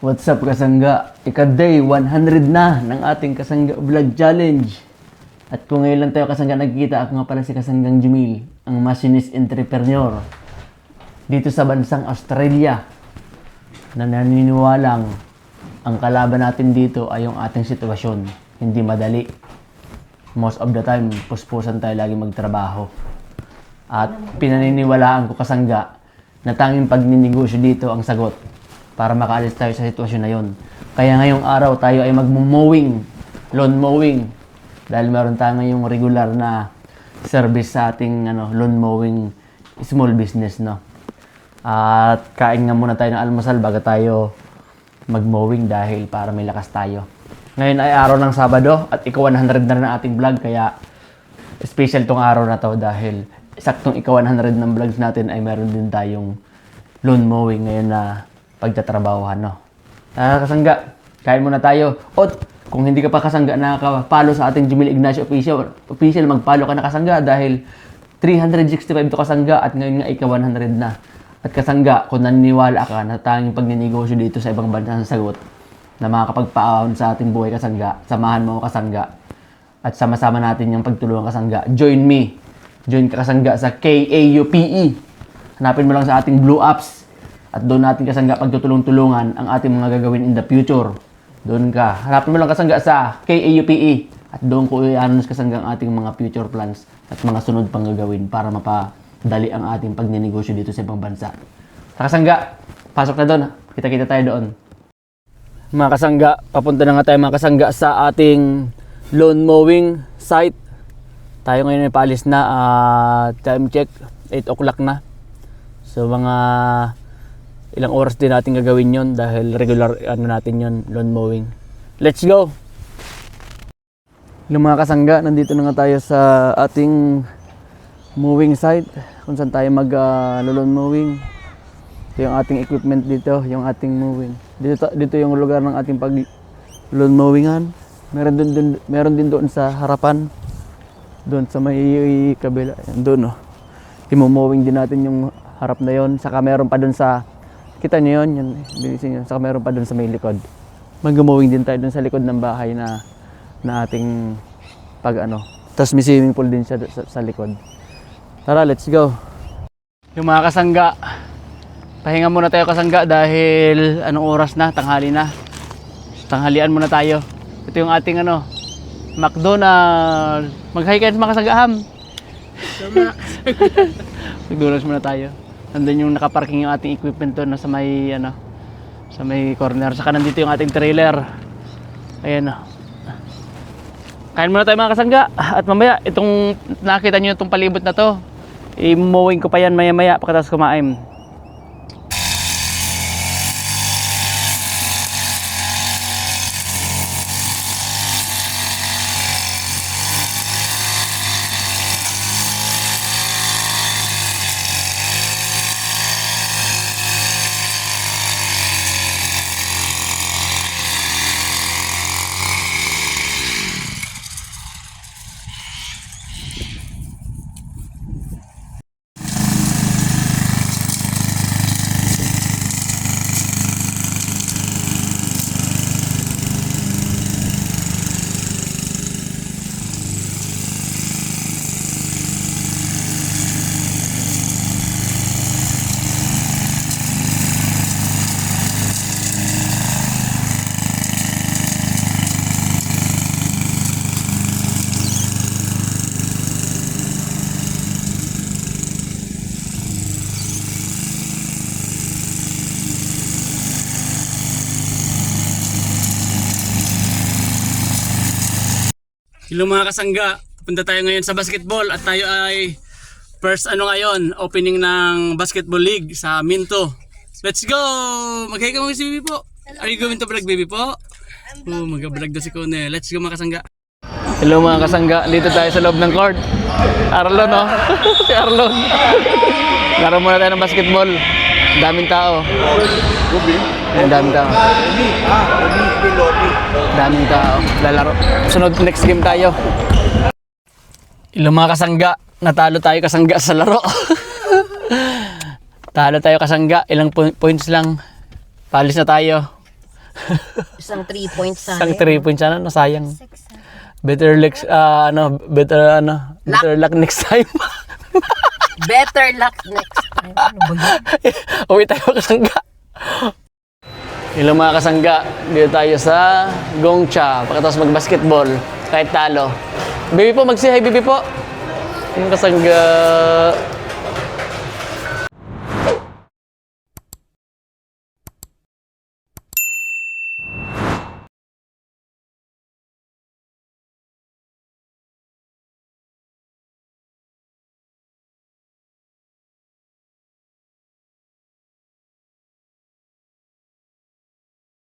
What's up kasangga? Ika-day 100 na ng ating Kasangga Vlog Challenge. At kung ngayon lang tayo kasangga nagkikita, ako nga pala si Kasanggang Jumil, ang machinist entrepreneur dito sa bansang Australia na naniniwalang ang kalaban natin dito ay yung ating sitwasyon. Hindi madali. Most of the time, puspusan tayo lagi magtrabaho. At pinaniniwalaan ko kasangga na tanging pagninegosyo dito ang sagot para makaalis tayo sa sitwasyon na yon. Kaya ngayong araw tayo ay mag-mowing, lawn mowing. Dahil meron tayo ngayong regular na service sa ating lawn mowing small business, no. At kain nga muna tayo ng almusal bago tayo mag-mowing dahil para may lakas tayo. Ngayon ay araw ng Sabado at ika-100 na rin ang ating vlog, kaya special tong araw na to dahil saktong ika-100 ng vlogs natin ay meron din tayong lawn mowing ngayon na pagtatrabahohan, no. Kasangga, kain muna tayo. At kung hindi ka pa kasangga nakaka-follow sa ating Jumil Ignacio official, mag-follow ka na kasangga dahil 365 to kasangga at ngayon nga ika-100 na. At kasangga, kung naniniwala ka na tanging pagninegosyo dito sa ibang bansa ang sagot na makakapagpaahon sa ating buhay kasangga, samahan mo kasangga at sama-sama natin yung pagtulungan kasangga. Join me. Join ka kasangga sa KAUPE. Hanapin mo lang sa ating Blue Apps. At doon natin kasangga pagtutulong-tulungan ang ating mga gagawin in the future. Doon ka. Hanapin mo lang kasangga sa KAUPE. At doon ko i-announce kasangga ang ating mga future plans at mga sunod pang gagawin para mapadali ang ating pagninegosyo dito sa ibang bansa. Sa kasangga, pasok na doon. Kita-kita tayo doon. Mga kasangga, papunta na nga tayo mga kasangga sa ating lawn mowing site. Tayo ngayon ay paalis na. Time check, 8 o'clock na. So mga ilang oras din natin gagawin yon dahil regular natin yon, lawn mowing. Let's go! Yung mga kasangga, nandito na nga tayo sa ating mowing site kung saan tayo mag-lawn mowing. Ito yung ating equipment dito, yung ating mowing. Dito yung lugar ng ating pag-lawn mowingan. Meron din doon sa harapan. Doon sa may kabila. Doon, oh. Imomowing din natin yung harap na yon. Saka meron pa doon sa kita nyo yun, bilisin yun. Saka meron pa dun sa may likod. Mag-mowing din tayo dun sa likod ng bahay na ating Tapos may swimming pool din siya sa likod. Tara, let's go. Yung mga kasangga, pahinga muna tayo kasangga dahil anong oras na? Tanghali na. Tanghalian muna tayo. Ito yung ating McDonald's. Mag-hi kayo mga kasangga, ham. McDonald's muna tayo. Nandun yung nakaparking yung ating equipment doon sa may sa may corner. Saka nandito yung ating trailer. Ayan, kain muna tayo mga kasangga. At mamaya itong nakita niyo itong palibot na to, i-mowing ko pa yan maya-maya pagkatapos kumain. Hello mga kasangga, punta tayo ngayon sa basketball at tayo ay first ngayon, opening ng basketball league sa Minto. Let's go! Mag-hi ka mga si Bibi po. Are you going to vlog, Bibi po? Oh, mag-vlog daw si Kone. Let's go mga kasangga. Hello mga kasangga, dito tayo sa loob ng court. Arlon, oh. Si Arlon. Laro muna tayo ng basketball. Daming tao. Daming tao. Daming tao. Lalaro. Sunod, next game tayo. Ilang mga kasangga. Natalo tayo kasangga sa laro. Talo tayo kasangga. Ilang points lang. Palis na tayo. Isang 3 points sana. Isang 3 points sana, nasayang. 6, 7. Better luck next time. Better luck next time. Ano ba yun? Uwi tayo kasangga. Hello mga kasangga, dito tayo sa Gongcha. Pagkatapos mag-basketball, kahit talo. Baby po, mag-say hi, baby po. Yung kasangga.